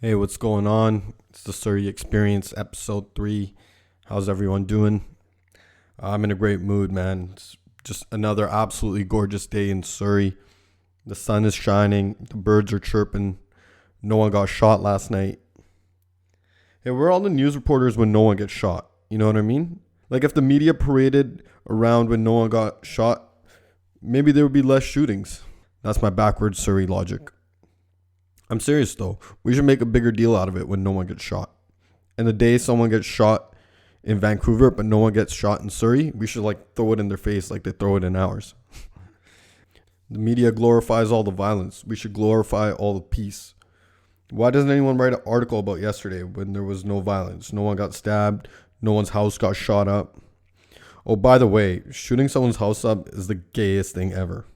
Hey, what's going on? It's the Surrey Experience, episode 3. How's everyone doing? I'm in a great mood, man. It's just another absolutely gorgeous day in Surrey. The sun is shining, the birds are chirping. No one got shot last night. Hey, where are all the news reporters when no one gets shot? You know what I mean? Like, if the media paraded around when no one got shot, maybe there would be less shootings. That's my backwards Surrey logic. I'm serious though. We should make a bigger deal out of it when no one gets shot. And the day someone gets shot in Vancouver, but no one gets shot in Surrey, we should throw it in their face like they throw it in ours. The media glorifies all the violence. We should glorify all the peace. Why doesn't anyone write an article about yesterday when there was no violence? No one got stabbed. No one's house got shot up. Oh, by the way, shooting someone's house up is the gayest thing ever.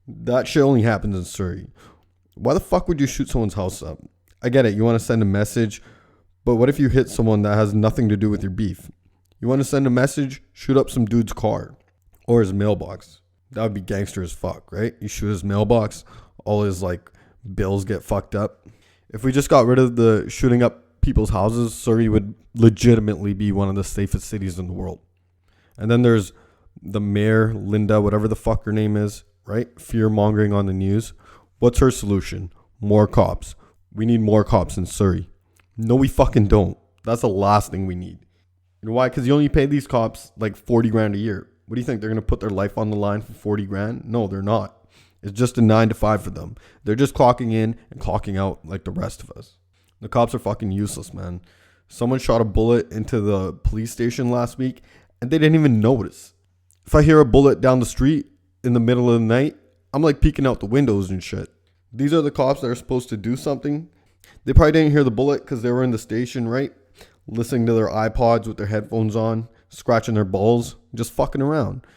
That shit only happens in Surrey. Why the fuck would you shoot someone's house up? I get it. You want to send a message. But what if you hit someone that has nothing to do with your beef? You want to send a message? Shoot up some dude's car or his mailbox. That would be gangster as fuck, right? You shoot his mailbox. All his bills get fucked up. If we just got rid of the shooting up people's houses, Surrey would legitimately be one of the safest cities in the world. And then there's the mayor, Linda, whatever the fuck her name is, right? Fear mongering on the news. What's her solution? More cops. We need more cops in Surrey. No, we fucking don't. That's the last thing we need. You know why? Because you only pay these cops 40 grand a year. What do you think? They're going to put their life on the line for 40 grand? No, they're not. It's just a 9 to 5 for them. They're just clocking in and clocking out like the rest of us. The cops are fucking useless, man. Someone shot a bullet into the police station last week and they didn't even notice. If I hear a bullet down the street in the middle of the night, I'm peeking out the windows and shit. These are the cops that are supposed to do something. They probably didn't hear the bullet because they were in the station, right? Listening to their iPods with their headphones on, scratching their balls, just fucking around,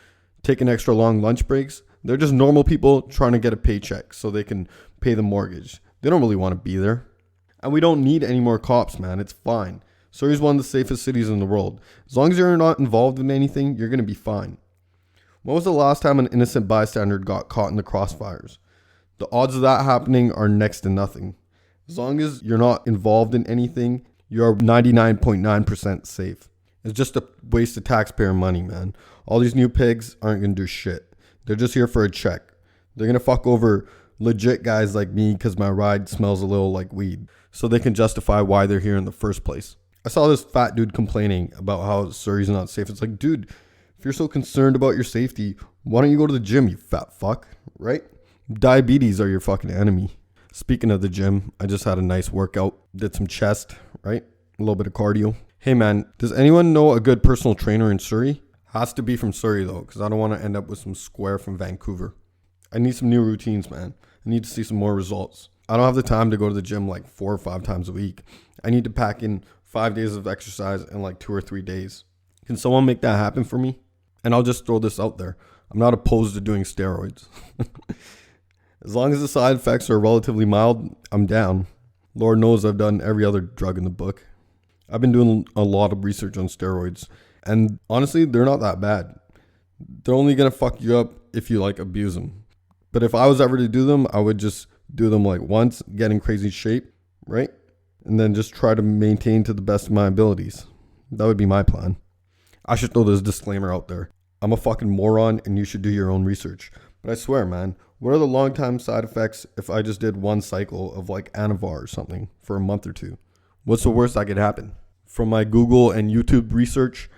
taking extra long lunch breaks. They're just normal people trying to get a paycheck so they can pay the mortgage. They don't really want to be there. And we don't need any more cops, man. It's fine. Surrey's one of the safest cities in the world. As long as you're not involved in anything, you're going to be fine. When was the last time an innocent bystander got caught in the crossfires? The odds of that happening are next to nothing. As long as you're not involved in anything, you're 99.9% safe. It's just a waste of taxpayer money, man. All these new pigs aren't going to do shit. They're just here for a check. They're going to fuck over legit guys like me because my ride smells a little like weed, so they can justify why they're here in the first place. I saw this fat dude complaining about how Surrey's not safe. It's like, dude, if you're so concerned about your safety, why don't you go to the gym, you fat fuck, right? Diabetes are your fucking enemy. Speaking of the gym, I just had a nice workout. Did some chest, right? A little bit of cardio. Hey man, does anyone know a good personal trainer in Surrey? Has to be from Surrey though, because I don't want to end up with some square from Vancouver. I need some new routines, man. I need to see some more results. I don't have the time to go to the gym 4 or 5 times a week. I need to pack in 5 days of exercise in 2 or 3 days. Can someone make that happen for me? And I'll just throw this out there. I'm not opposed to doing steroids. As long as the side effects are relatively mild, I'm down. Lord knows I've done every other drug in the book. I've been doing a lot of research on steroids. And honestly, they're not that bad. They're only going to fuck you up if you abuse them. But if I was ever to do them, I would just do them once, get in crazy shape, right? And then just try to maintain to the best of my abilities. That would be my plan. I should throw this disclaimer out there. I'm a fucking moron and you should do your own research. But I swear, man, what are the long-time side effects if I just did one cycle of Anavar or something for a month or 2? What's the worst that could happen? From my Google and YouTube research,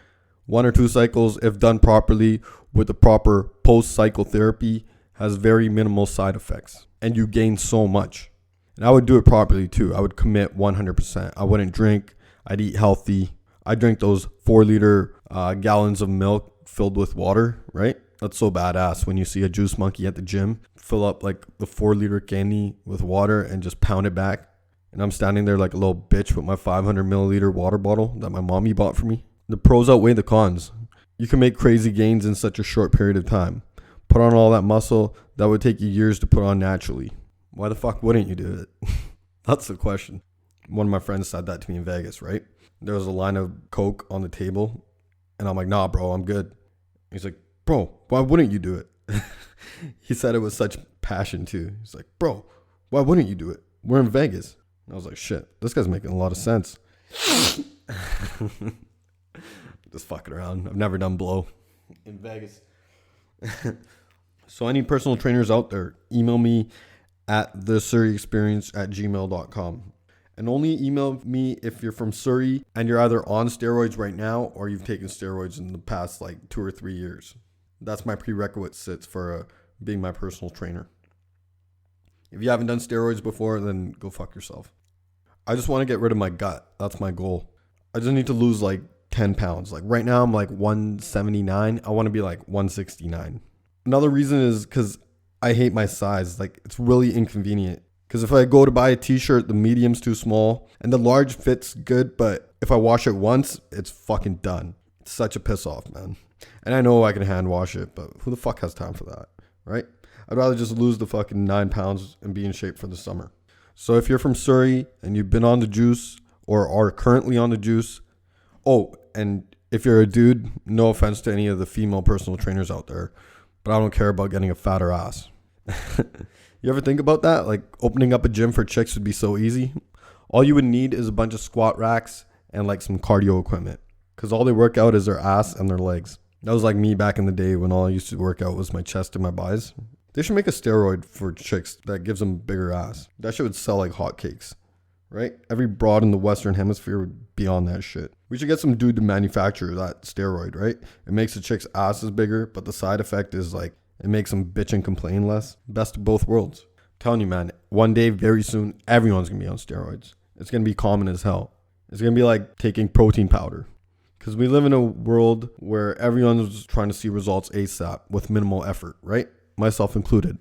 1 or 2 cycles, if done properly with the proper post-cycle therapy, has very minimal side effects. And you gain so much. And I would do it properly too. I would commit 100%. I wouldn't drink. I'd eat healthy. I drink those 4-liter gallons of milk filled with water, right? That's so badass when you see a juice monkey at the gym fill up the 4-liter candy with water and just pound it back. And I'm standing there like a little bitch with my 500 milliliter water bottle that my mommy bought for me. The pros outweigh the cons. You can make crazy gains in such a short period of time. Put on all that muscle that would take you years to put on naturally. Why the fuck wouldn't you do it? That's the question. One of my friends said that to me in Vegas, right? There was a line of Coke on the table. And I'm like, nah, bro, I'm good. He's like, bro, why wouldn't you do it? He said it with such passion too. He's like, bro, why wouldn't you do it? We're in Vegas. I was like, shit, this guy's making a lot of sense. Just fucking around. I've never done blow in Vegas. So any personal trainers out there, email me at thesurreyexperience@gmail.com. And only email me if you're from Surrey and you're either on steroids right now or you've taken steroids in the past like 2 or 3 years. That's my prerequisites for being my personal trainer. If you haven't done steroids before, then go fuck yourself. I just want to get rid of my gut. That's my goal. I just need to lose like 10 pounds. Like right now I'm like 179. I want to be like 169. Another reason is because I hate my size. Like it's really inconvenient. Because if I go to buy a t-shirt, the medium's too small and the large fits good. But if I wash it once, it's fucking done. It's such a piss off, man. And I know I can hand wash it, but who the fuck has time for that, right? I'd rather just lose the fucking 9 pounds and be in shape for the summer. So if you're from Surrey and you've been on the juice or are currently on the juice, and if you're a dude, no offense to any of the female personal trainers out there, but I don't care about getting a fatter ass. You ever think about that? Like opening up a gym for chicks would be so easy. All you would need is a bunch of squat racks and like some cardio equipment. Because all they work out is their ass and their legs. That was like me back in the day when all I used to work out was my chest and my buys. They should make a steroid for chicks that gives them bigger ass. That shit would sell like hotcakes, right? Every broad in the Western Hemisphere would be on that shit. We should get some dude to manufacture that steroid, right? It makes the chick's asses bigger, but the side effect is like, it makes them bitch and complain less. Best of both worlds. I'm telling you, man, one day, very soon, everyone's going to be on steroids. It's going to be common as hell. It's going to be like taking protein powder. Because we live in a world where everyone's trying to see results ASAP with minimal effort, right? Myself included.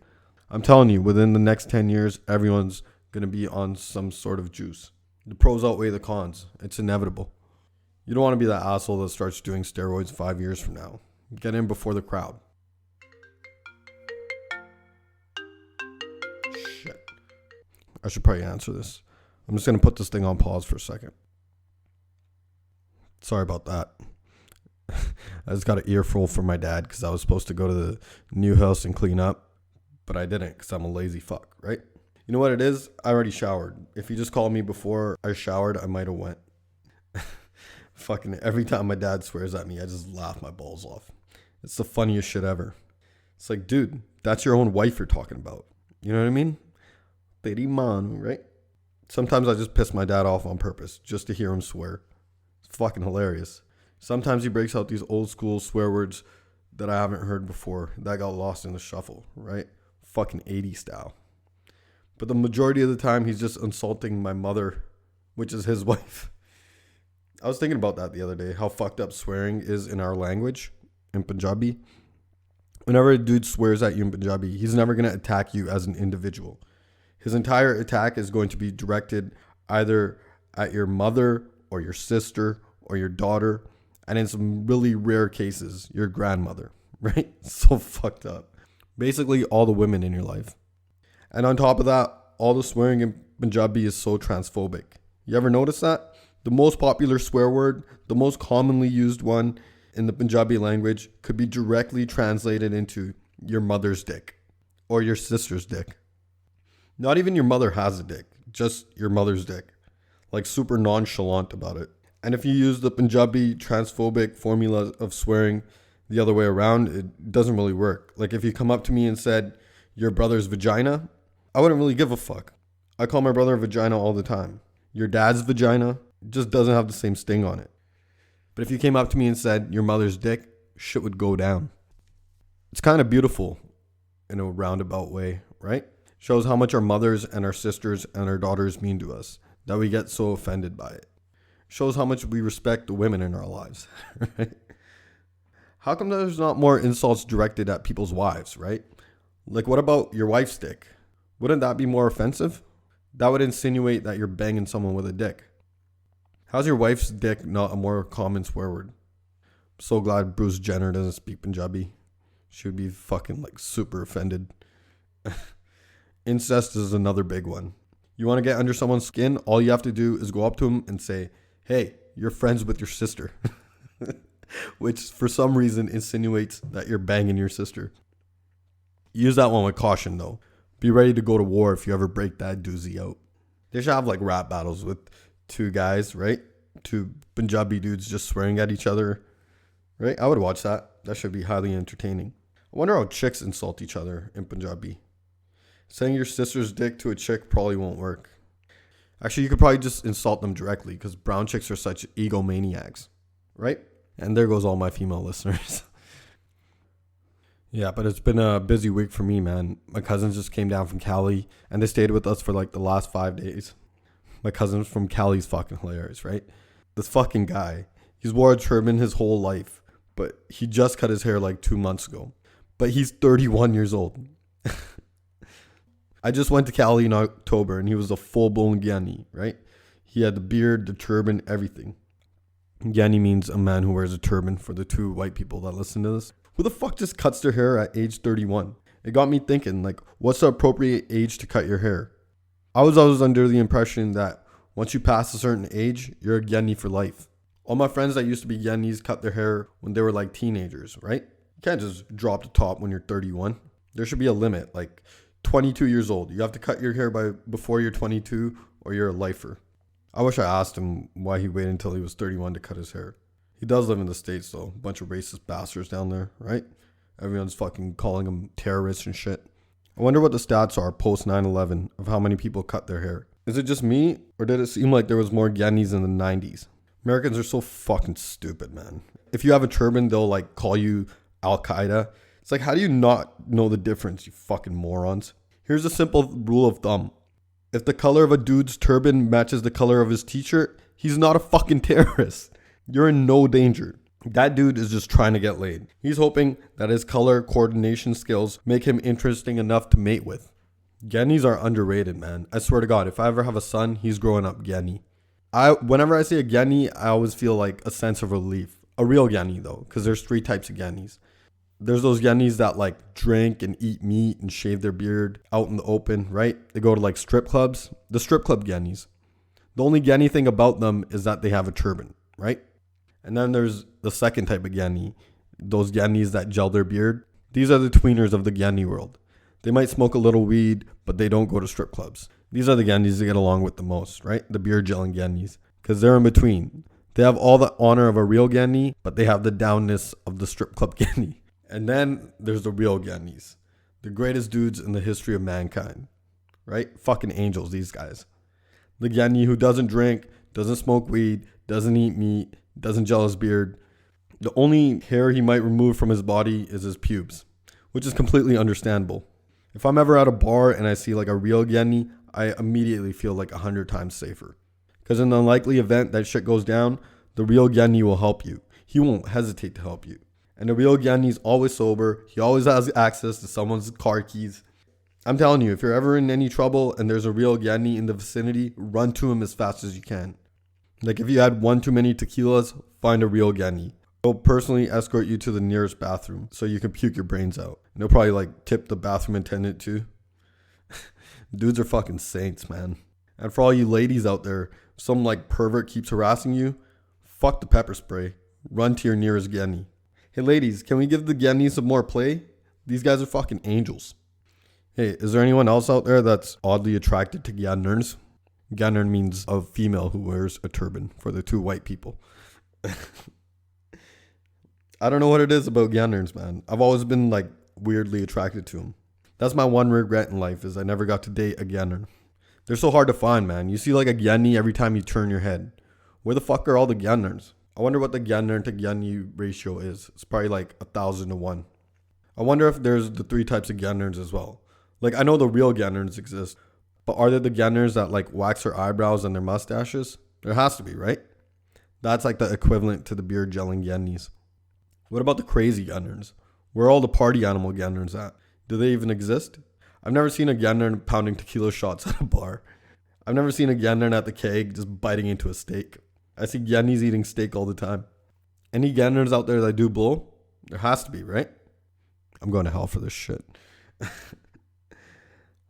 I'm telling you, within the next 10 years, everyone's going to be on some sort of juice. The pros outweigh the cons. It's inevitable. You don't want to be that asshole that starts doing steroids 5 years from now. Get in before the crowd. Shit. I should probably answer this. I'm just going to put this thing on pause for a second. Sorry about that. I just got an earful from my dad because I was supposed to go to the new house and clean up, but I didn't because I'm a lazy fuck, right? You know what it is? I already showered. If you just called me before I showered, I might have went. Fucking every time my dad swears at me, I just laugh my balls off. It's the funniest shit ever. It's like, dude, that's your own wife you're talking about. You know what I mean? Lady Manu, right? Sometimes I just piss my dad off on purpose just to hear him swear. It's fucking hilarious. Sometimes he breaks out these old school swear words that I haven't heard before that got lost in the shuffle, right? Fucking 80s style. But the majority of the time, he's just insulting my mother, which is his wife. I was thinking about that the other day, how fucked up swearing is in our language, in Punjabi. Whenever a dude swears at you in Punjabi, he's never going to attack you as an individual. His entire attack is going to be directed either at your mother or your sister or your daughter, and in some really rare cases, your grandmother, right? So fucked up. Basically, all the women in your life. And on top of that, all the swearing in Punjabi is so transphobic. You ever notice that? The most popular swear word, the most commonly used one in the Punjabi language could be directly translated into your mother's dick or your sister's dick. Not even your mother has a dick, just your mother's dick. Like super nonchalant about it. And if you use the Punjabi transphobic formula of swearing the other way around, it doesn't really work. Like if you come up to me and said, your brother's vagina, I wouldn't really give a fuck. I call my brother a vagina all the time. Your dad's vagina just doesn't have the same sting on it. But if you came up to me and said, your mother's dick, shit would go down. It's kind of beautiful in a roundabout way, right? Shows how much our mothers and our sisters and our daughters mean to us, that we get so offended by it. Shows how much we respect the women in our lives, right? How come there's not more insults directed at people's wives, right? Like, what about your wife's dick? Wouldn't that be more offensive? That would insinuate that you're banging someone with a dick. How's your wife's dick not a more common swear word? I'm so glad Bruce Jenner doesn't speak Punjabi. She would be fucking like super offended. Incest is another big one. You want to get under someone's skin, all you have to do is go up to them and say, hey, you're friends with your sister. Which for some reason insinuates that you're banging your sister. Use that one with caution though. Be ready to go to war if you ever break that doozy out. They should have like rap battles with two guys, right? Two Punjabi dudes just swearing at each other, right? I would watch that. That should be highly entertaining. I wonder how chicks insult each other in Punjabi. Saying your sister's dick to a chick probably won't work. Actually, you could probably just insult them directly because brown chicks are such egomaniacs, right? And there goes all my female listeners. Yeah, but it's been a busy week for me, man. My cousins just came down from Cali and they stayed with us for like the last 5 days. My cousin from Cali's fucking hilarious, right? This fucking guy, he's wore a turban his whole life, but he just cut his hair like 2 months ago. But he's 31 years old. I just went to Cali in October and he was a full-blown giani, right? He had the beard, the turban, everything. Giani means a man who wears a turban for the two white people that listen to this. Who the fuck just cuts their hair at age 31? It got me thinking, like, what's the appropriate age to cut your hair? I was always under the impression that once you pass a certain age, you're a giani for life. All my friends that used to be gianis cut their hair when they were like teenagers, right? You can't just drop the top when you're 31. There should be a limit, like 22 years old. You have to cut your hair before you're 22 or you're a lifer. I wish I asked him why he waited until he was 31 to cut his hair. He does live in the States though. A bunch of racist bastards down there, right? Everyone's fucking calling him terrorists and shit. I wonder what the stats are post 9/11 of how many people cut their hair. Is it just me or did it seem like there was more gianis in the 90s? Americans are so fucking stupid, man. If you have a turban, they'll like call you Al-Qaeda. It's like, how do you not know the difference, you fucking morons? Here's a simple rule of thumb. If the color of a dude's turban matches the color of his t-shirt, he's not a fucking terrorist. You're in no danger. That dude is just trying to get laid. He's hoping that his color coordination skills make him interesting enough to mate with. Gianis are underrated, man. I swear to God, if I ever have a son, he's growing up giani. Whenever I say a giani, I always feel like a sense of relief. A real giani though, because there's 3 types of gianis. There's those gianis that like drink and eat meat and shave their beard out in the open, right? They go to like strip clubs. The strip club gianis. The only giani thing about them is that they have a turban, right? And then there's the second type of giani. Those gianis that gel their beard. These are the tweeners of the giani world. They might smoke a little weed, but they don't go to strip clubs. These are the gianis that get along with the most, right? The beard gelling gianis. Because they're in between. They have all the honor of a real giani, but they have the downness of the strip club giani. And then there's the real gianis. The greatest dudes in the history of mankind. Right? Fucking angels, these guys. The giani who doesn't drink, doesn't smoke weed, doesn't eat meat, doesn't gel his beard. The only hair he might remove from his body is his pubes, which is completely understandable. If I'm ever at a bar and I see like a real giani, I immediately feel like 100 times safer. Because in the unlikely event that shit goes down, the real giani will help you. He won't hesitate to help you. And the real giani is always sober. He always has access to someone's car keys. I'm telling you, if you're ever in any trouble and there's a real giani in the vicinity, run to him as fast as you can. Like if you had one too many tequilas, find a real giani. He'll personally escort you to the nearest bathroom so you can puke your brains out. And he'll probably like tip the bathroom attendant too. Dudes are fucking saints, man. And for all you ladies out there, if some like pervert keeps harassing you, fuck the pepper spray. Run to your nearest giani. Hey ladies, can we give the giani some more play? These guys are fucking angels. Hey, is there anyone else out there that's oddly attracted to gianers? Gianer means a female who wears a turban for the two white people. I don't know what it is about gianers, man. I've always been like weirdly attracted to them. That's my one regret in life is I never got to date a gianer. They're so hard to find, man. You see like a giani every time you turn your head. Where the fuck are all the gianers? I wonder what the gianer to giani ratio is. It's probably like 1,000 to 1. I wonder if there's the 3 types of gianers as well. Like I know the real gianers exist, but are there the gianers that like wax their eyebrows and their mustaches? There has to be, right? That's like the equivalent to the beard gelling gianis. What about the crazy gianers? Where are all the party animal gianers at? Do they even exist? I've never seen a gianer pounding tequila shots at a bar. I've never seen a gianer at the keg just biting into a steak. I see gianis eating steak all the time. Any gianers out there that do blow? There has to be, right? I'm going to hell for this shit.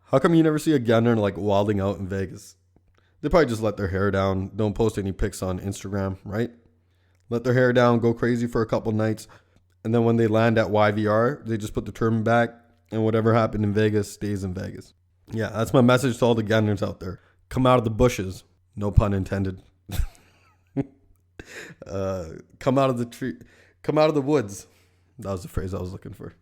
How come you never see a gianer like wilding out in Vegas? They probably just let their hair down, don't post any pics on Instagram, right? Let their hair down, go crazy for a couple nights, and then when they land at YVR, they just put the turban back, and whatever happened in Vegas stays in Vegas. Yeah, that's my message to all the gianers out there. Come out of the bushes. No pun intended. Come out of the tree. Come out of the woods. That was the phrase I was looking for.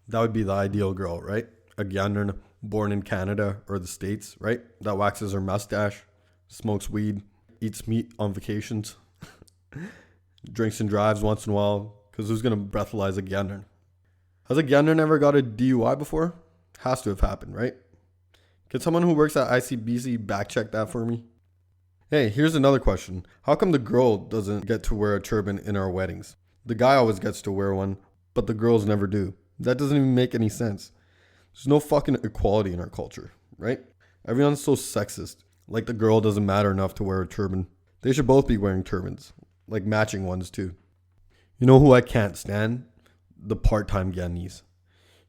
That would be the ideal girl, right? A gianis born in Canada or the States, right? That waxes her mustache, smokes weed, eats meat on vacations, drinks and drives once in a while. Because who's going to breathalyze a gianis? Has a gianis ever got a DUI before? Has to have happened, right? Can someone who works at ICBC back check that for me? Hey, here's another question. How come the girl doesn't get to wear a turban in our weddings? The guy always gets to wear one, but the girls never do. That doesn't even make any sense. There's no fucking equality in our culture, right? Everyone's so sexist. Like the girl doesn't matter enough to wear a turban. They should both be wearing turbans. Like matching ones too. You know who I can't stand? The part-time gianis.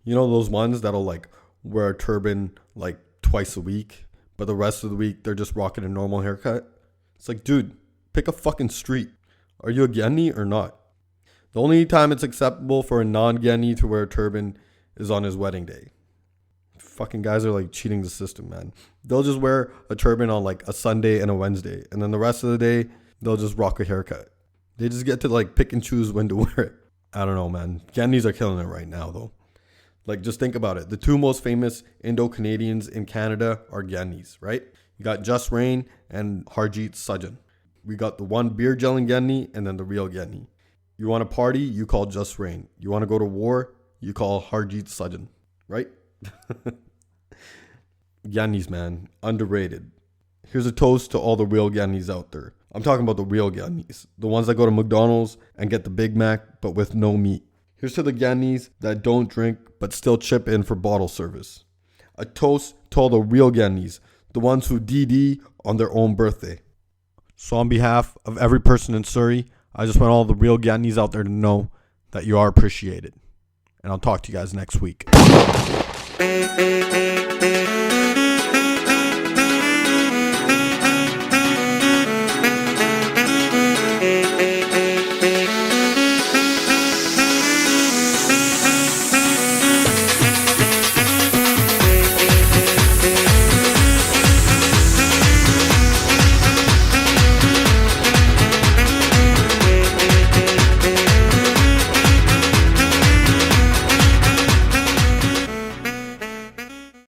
You know those ones that'll like wear a turban like twice a week, but the rest of the week they're just rocking a normal haircut? It's like, dude, pick a fucking street. Are you a giani or not? The only time it's acceptable for a non-giani to wear a turban is on his wedding day. Fucking guys are like cheating the system, man. They'll just wear a turban on like a Sunday and a Wednesday, and then the rest of the day they'll just rock a haircut. They just get to like pick and choose when to wear it. I don't know, man. Gianis are killing it right now, though. Like, just think about it. The two most famous Indo-Canadians in Canada are gianis, right? You got Just Rain and Harjeet Sajjan. We got the one beer gelling giani and then the real giani. You want to party, you call Just Rain. You want to go to war, you call Harjeet Sajjan, right? Gianis, man. Underrated. Here's a toast to all the real gianis out there. I'm talking about the real gianis. The ones that go to McDonald's and get the Big Mac, but with no meat. Here's to the gianis that don't drink, but still chip in for bottle service. A toast to all the real gianis. The ones who DD on their own birthday. So on behalf of every person in Surrey, I just want all the real gianis out there to know that you are appreciated. And I'll talk to you guys next week.